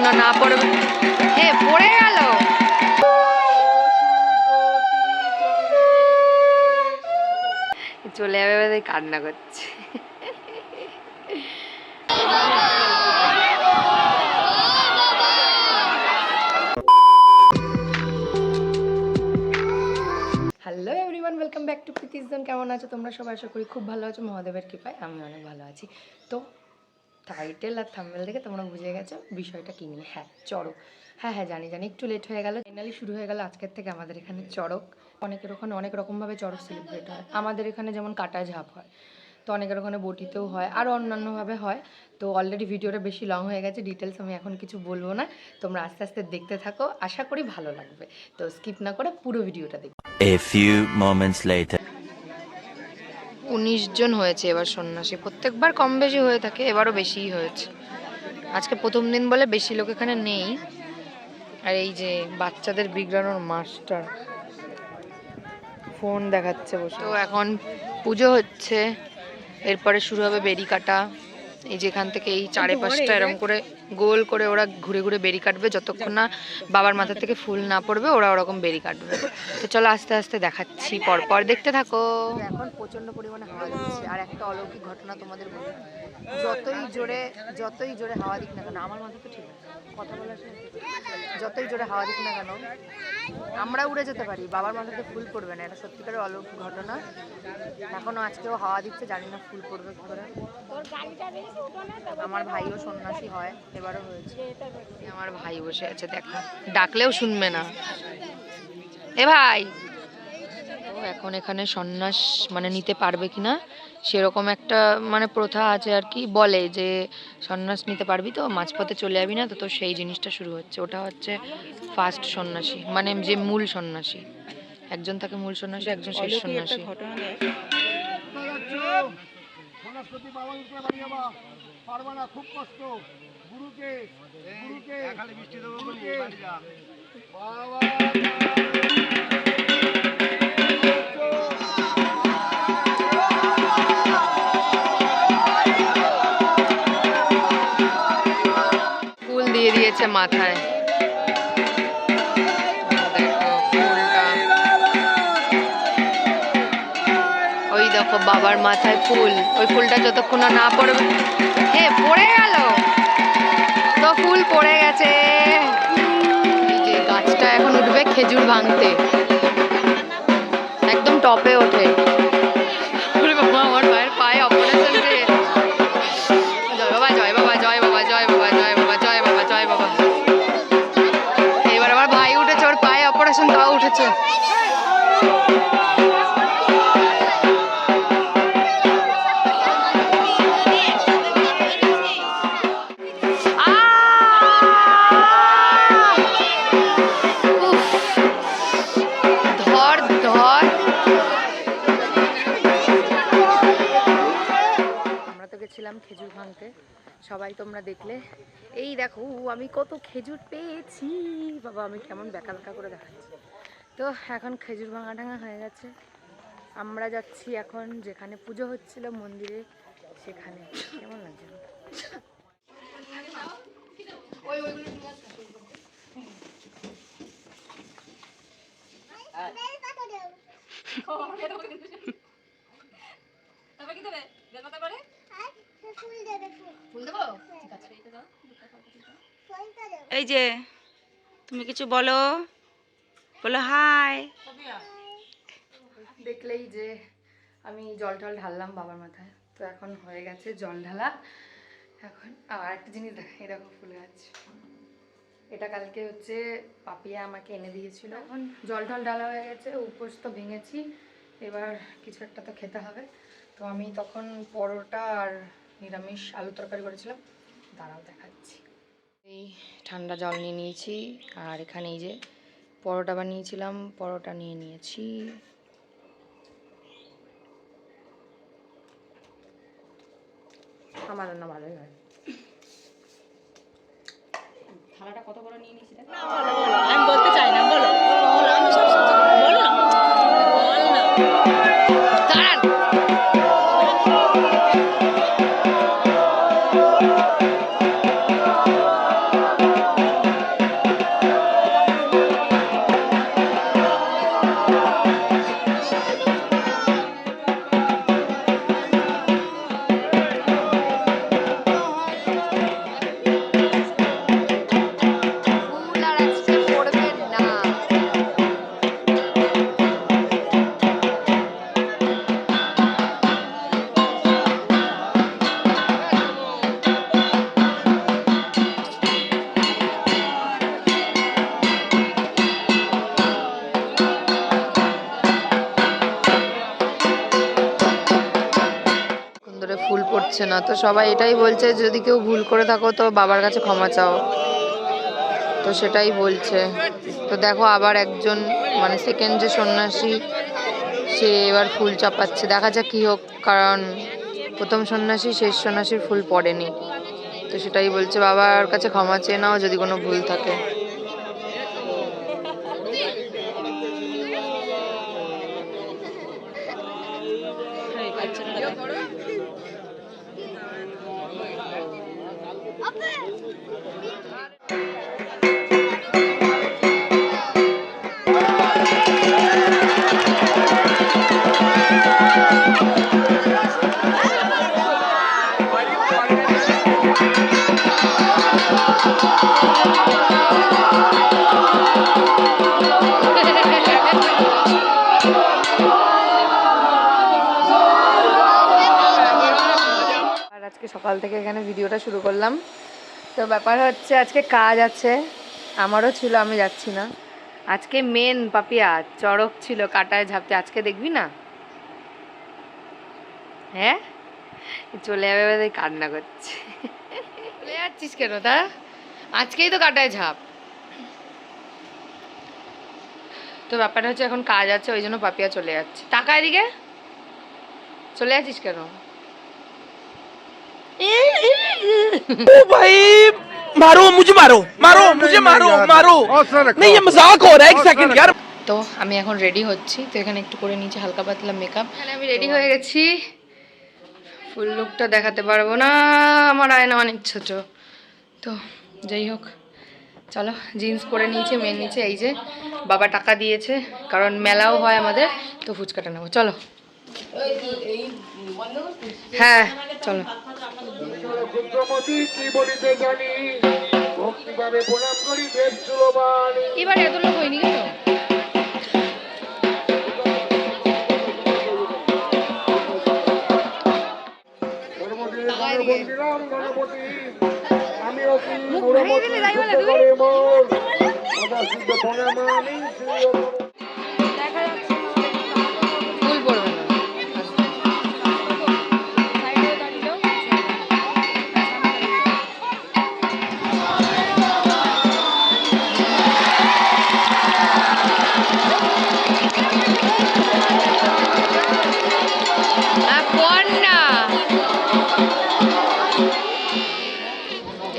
যতক্ষণ না পড়বে। হে পড়ে গেল। চলে যাবে কান্না করছে। Hello everyone, welcome back to Preeti's zone. কেমন আছো তোমরা সবাই? আশা করি খুব ভালো আছো মহাদেবের কৃপায়। আমি অনেক ভালো আছি। তো টাইটেল আর থাম্বনেল দেখে তোমরা বুঝে গেছো বিষয়টা কী নিয়ে। হ্যাঁ, চড়ক। হ্যাঁ জানি একটু লেট হয়ে গেল। ফাইনালি শুরু হয়ে গেল আজকের থেকে আমাদের এখানে চড়ক। অনেকের ওখানে অনেক রকমভাবে চড়ক সেলিব্রেট হয়। আমাদের এখানে যেমন কাটা ঝাঁপ হয়, তো অনেকের ওখানে বটিতেও হয়, আরও অন্যান্যভাবে হয়। তো অলরেডি ভিডিওটা বেশি লং হয়ে গেছে, ডিটেলস আমি এখন কিছু বলবো না। তোমরা আস্তে আস্তে দেখতে থাকো, আশা করি ভালো লাগবে। তো স্কিপ না করে পুরো ভিডিওটা দেখো। A few moments later 19 জন হয়েছে এবার সন্ন্যাসী। প্রত্যেকবার কম বেশি হয়ে থাকে, এবারও বেশিই হয়েছে। আজকে প্রথম দিন বলে বেশি লোক এখানে নেই। আর এই যে বাচ্চাদের বিগড়ানোর মাস্টার ফোন দেখাচ্ছে বসে। তো এখন পুজো হচ্ছে, এরপরে শুরু হবে বেরি কাটা। এই যেখান থেকে এই চারিপাশটা এরকম করে গোল করে ওরা ঘুরে ঘুরে বেরি কাটবে, যতক্ষণ না বাবার মাথা থেকে ফুল না পড়বে ওরা ওরকম বেরি কাটবে। তো চলো আস্তে আস্তে দেখাচ্ছি, পরপর দেখতে থাকো। এখন প্রচন্ড পরিমাণে হাওয়া দিচ্ছে, আর একটা অলৌকিক ঘটনা তোমাদের বলি। যতই জোরে হাওয়া দিক না কেন, আমার মাথা তো ঠিক আছে, কথা বলার সময় যতই জোরে হাওয়া দিক না কেন আমরা উড়ে যেতে পারি, বাবার মাথাতে ফুল পড়বে না। এটা সত্যিকারের অলৌকিক ঘটনা। এখনো আজকেও হাওয়া দিচ্ছে, জানি না ফুল পড়বে কি করে। আমার ভাইও সন্ন্যাসী হয়, এবারও হয়েছে। আমার ভাই বসে আছে, দেখো ডাকলেও শুনবে না। এ ভাই, ও এখন এখানে সন্ন্যাস মানে নিতে পারবে কিনা সেরকম একটা মানে প্রথা আছে আর কি। বলে যে সন্ন্যাস নিতে পারবি তো, মাঝপথে চলে যাবি না তো। তো সেই জিনিসটা শুরু হচ্ছে। ওটা হচ্ছে ফার্স্ট সন্ন্যাসী, মানে যে মূল সন্ন্যাসী। একজন থাকে মূল সন্ন্যাসী, একজন শেষ সন্ন্যাসী। খুব কষ্ট গুরুকে বাবা ফুল দিয়ে দিয়েছে মাথায়। দেখো ফুলটা, ওই দেখো বাবার মাথায় ফুল। ওই ফুলটা যতক্ষণ না পড়বে। হে পড়ে গেল তো, ফুল পড়ে গেছে। এই যে গাছটা এখন উঠবে খেজুর ভাঙতে, একদম টপে ওঠে। আমার মায়ের পায়ে অপারেশন রে। জয় বাবা জয় বাবা জয় বাবা জয় বাবা জয় বাবা জয় বাবা জয় বাবা। এবার আমার ভাই উঠেছে, ওর পায়ে অপারেশন, তাও উঠেছে। ধর ধর। আমরা তো গেছিলাম খেজুর ভাঙতে, সবাই তোমরা দেখলে। এই দেখো আমি কত খেজুর পেয়েছি, বাবা আমি কেমন বেকা বেকা করে দেখাচ্ছি। তো এখন খেজুর ভাঙা টাঙা হয়ে গেছে, আমরা যাচ্ছি এখন যেখানে পুজো হচ্ছিল মন্দিরে, সেখানে। কেমন লাগছে? এই যে তুমি কিছু বলো, বলো হাই। দেখলেই যে আমি জল টল ঢাললাম বাবার মাথায়। তো এখন হয়ে গেছে জল ঢালা। এখন আর একটা জিনিস দেখাই, দেখো ফুল গাছ। এটা কালকে হচ্ছে পাপিয়া আমাকে এনে দিয়েছিল। এখন জল টল ঢালা হয়ে গেছে, উপোস তো ভেঙেছি, এবার কিছু একটা তো খেতে হবে। তো আমি তখন পরোটা আর নিরামিষ আলু তরকারি করেছিলাম, দাঁড়াও দেখাচ্ছি। এই ঠান্ডা জল নিয়ে নিয়েছি, আর এখানে এই যে পরোটা বানিয়েছিলাম, পরোটা নিয়ে নিয়েছি। আমার রান্না ভালোই হয়। থালাটা কত বড় নিয়ে নিয়েছি আমি বলতে চাই না, বলো বলো, আমি সব বলো না, বল না। দাঁড়ান। পাচ্ছে না, তো সবাই এটাই বলছে যদি কেউ ভুল করে থাকো তো বাবার কাছে ক্ষমা চাও, তো সেটাই বলছে। তো দেখো আবার একজন মানে সেকেন্ড যে সন্ন্যাসী সে এবার ফুল চাপাচ্ছে, দেখা যাক কি হোক, কারণ প্রথম সন্ন্যাসী শেষ সন্ন্যাসীর ফুল পড়েনি, তো সেটাই বলছে বাবার কাছে ক্ষমা চেয়ে নাও যদি কোনো ভুল থাকে। আর আজকে সকাল থেকে এখানে ভিডিওটা শুরু করলাম। তো ব্যাপার হচ্ছে আজকে কাজ আছে, আমারও ছিল, আমি যাচ্ছি না আজকে। মেন পাপিয়া চড়ক ছিল কাটায় ঝাপতে, আজকে দেখবি না? হ্যাঁ চলে যাবে, তাই কান্না করছে। চলে যাচ্ছিস কেন তা? আজকেই তো কাটায় ঝাপ। তো ব্যাপারটা হচ্ছে এখন কাজ আছে, ওই জন্য পাপিয়া চলে যাচ্ছে। টাকা এদিকে চলে যাচ্ছিস কেন? ओ भाई मारो मुझे, मारो मारो मुझे, मारो मारो। नहीं ये मजाक हो रहा है, एक सेकंड यार। তো আমি এখন রেডি হচ্ছি, তো এখানে একটু করে নিচে হালকা পাতলা মেকআপ। এখানে আমি রেডি হয়ে গেছি, ফুল লুকটা দেখাতে পারবো না, আমার আয়না অনেক ছোট। তো যাই হোক চলো, জিন্স পরে নিয়েছি, মেন নিচে এই যে বাবা টাকা দিয়েছে, কারণ মেলাও হয় আমাদের, তো ফুচকাটা নেবো। চলো হ্যাঁ চলো। ক্ষুদ্রমতি কি বলিতে জানি, ভক্তিভাবে প্রণাম করি দেব সুরবাণী। এবার এত লোক হয়নি কেন? বন্দিরাম গণপতি, আমি অতি গুরুমতি শুদ্ধ করে মোর সদাসিদ্ধ প্রণামামি শ্রী ফুল পড়বে না।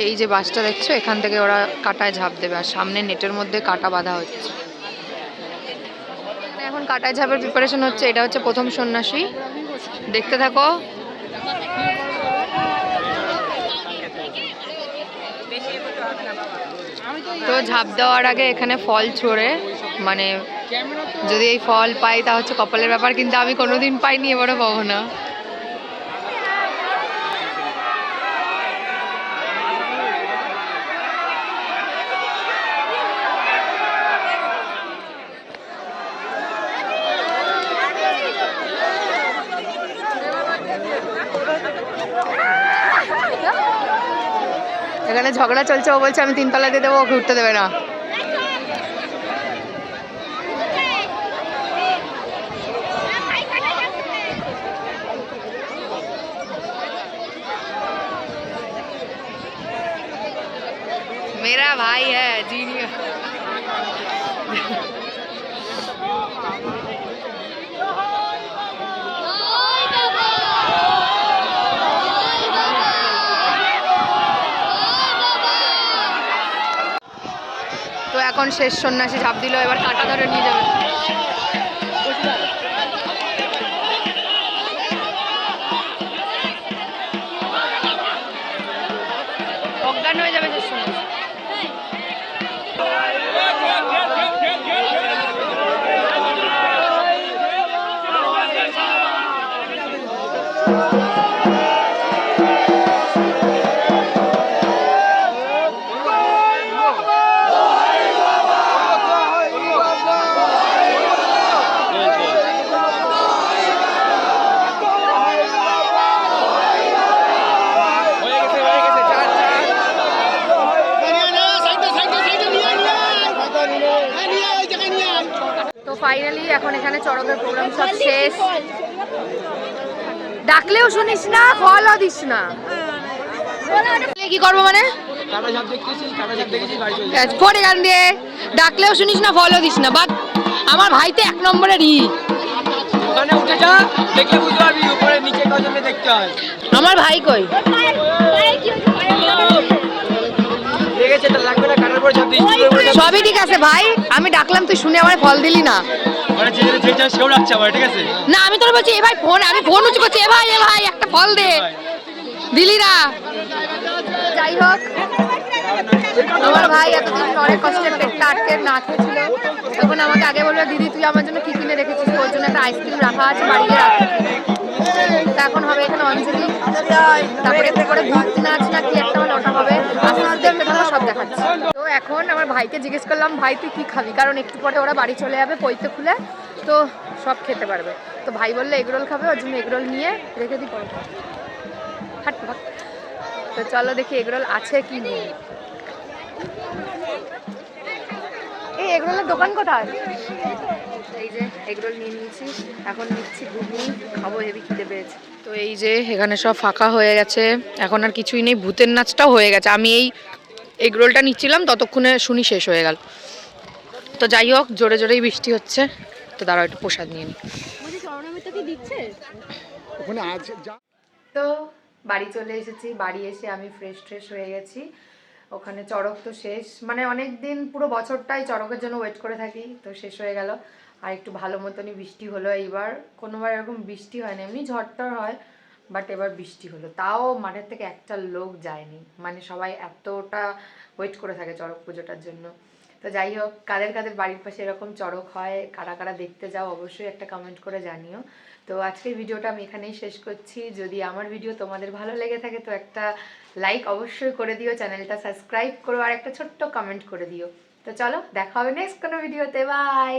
এই যে বাসটা দেখছো, এখান থেকে ওরা কাটায় ঝাঁপ দেবে, আর সামনে নেটের মধ্যে কাটা বাঁধা হচ্ছে। এখন কাটায় ঝাঁপের প্রিপারেশন হচ্ছে। এটা হচ্ছে প্রথম সন্ন্যাসী, দেখতে থাকো। তো ঝাঁপ দেওয়ার আগে এখানে ফল ছোড়ে, মানে যদি এই ফল পাই তা হচ্ছে কপালের ব্যাপার, কিন্তু আমি কোনোদিন পাইনি, এবারও পাবো না। এখানে ঝগড়া চলছে, ও বলছে আমি 3 তলা দিয়ে দেবো, ওকে উঠতে দেবে না। मेरा भाई है जीनियर। তো এখন শেষ সন্ন্যাসী ঝাঁপ দিল, এবার কাটা ধরে নিয়ে যাবে। অজ্ঞান হয়ে যাবে শেষ সন্ন্যাসী। তো ফাইনালি এখন এখানে চড়কের প্রোগ্রাম সব শেষ, ডাকলেও শুনিস না, ফলও দিস না। কি করবো মানে? পরে গান দিয়ে ডাকলেও শুনিস না, ফলও দিস না। বাট আমার ভাই তো 1 নম্বরের ওখানে উঠে যা, দেখলে বুঝতে পারবি উপরে নিচে কজনে দেখতে হয়। আমার ভাই কই? লেগেছে তো লাগবে না, কাটার পরে সব দিস। সবই ঠিক আছে ভাই, আমি ডাকলাম তুই শুনে আমার ফল দিলি না। মানে যে সেও রাখছে আমার, ঠিক আছে? না আমি তোর বলছি এ ভাই ফোন, আমি ফোন উঁচু করছি, এ ভাই একটা ফল দে, দিলি না। যাই হোক, আমার ভাই এতদিন অনেক কষ্টে পেটটা আটকে না খেয়েছিল, তখন আমাকে আগে বললো দিদি তুই আমার জন্য কি কিনে রেখেছিস, ওর জন্য একটা আইসক্রিম রাখা আছে বাড়িতে রাখা। তা এখন হবে এখানে অঞ্জলি, তারপরে একটু করে ভূত নাচ না কি একটা আমার ওটা হবে, আস্তে আস্তে দেখতে থাকো, সব দেখাচ্ছি। তো এখন আমার ভাইকে জিজ্ঞেস করলাম ভাই তুই কি খাবি, কারণ একটু পরে ওরা বাড়ি চলে যাবে পৈতে খুলে, তো সব খেতে পারবে। তো ভাই বললে এগরোল খাবে, ওর জন্য এগরোল নিয়ে রেখে দিই পরে। তো চলো দেখি এগরোল আছে কি নেই। এই এগরোলের দোকান কোথায়? এই যে এগরোল নিয়ে নিয়েছি, এখন নিচ্ছি ঘুগনি, খাবো, হেভি খিদে পেয়েছে। তো এই যে এখানে সব ফাঁকা হয়ে গেছে, এখন আর কিছুই নেই, ভূতের নাচটাও হয়ে গেছে। আমি এই এগরোলটা নিচ্ছিলাম ততক্ষণে শুনি শেষ হয়ে গেল। তো যাই হোক, জোরে জোরেই বৃষ্টি হচ্ছে, তো দাঁড়াও একটু প্রসাদ নিয়ে নিই। তো বাড়ি চলে এসেছি, বাড়ি এসে আমি ফ্রেশ হয়ে গেছি। ওখানে চড়ক তো শেষ, মানে অনেক দিন পুরো বছরটাই চড়কের জন্য ওয়েট করে থাকি, তো শেষ হয়ে গেল। আর একটু ভালো মতনই বৃষ্টি হলো এইবার, কোনোবার এরকম বৃষ্টি হয় না, এমনি ঝড়টর হয়, বাট এবার বৃষ্টি হলো, তাও মাঠের থেকে একটা লোক যায়নি, মানে সবাই এতটা ওয়েট করে থাকে চড়ক পুজোটার জন্য। তো যাই হোক, কাদের কাদের বাড়ির পাশে এরকম চড়ক হয়, কারা কারা দেখতে যাও অবশ্যই একটা কমেন্ট করে জানিও। তো আজকের ভিডিওটা আমি এখানেই শেষ করছি। যদি আমার ভিডিও তোমাদের ভালো লেগে থাকে তো একটা লাইক অবশ্যই করে দিও, চ্যানেলটা সাবস্ক্রাইব করো আর একটা ছোট্ট কমেন্ট করে দিও। তো চলো দেখা হবে নেক্সট কোনো ভিডিওতে, বাই।